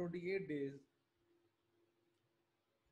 28 days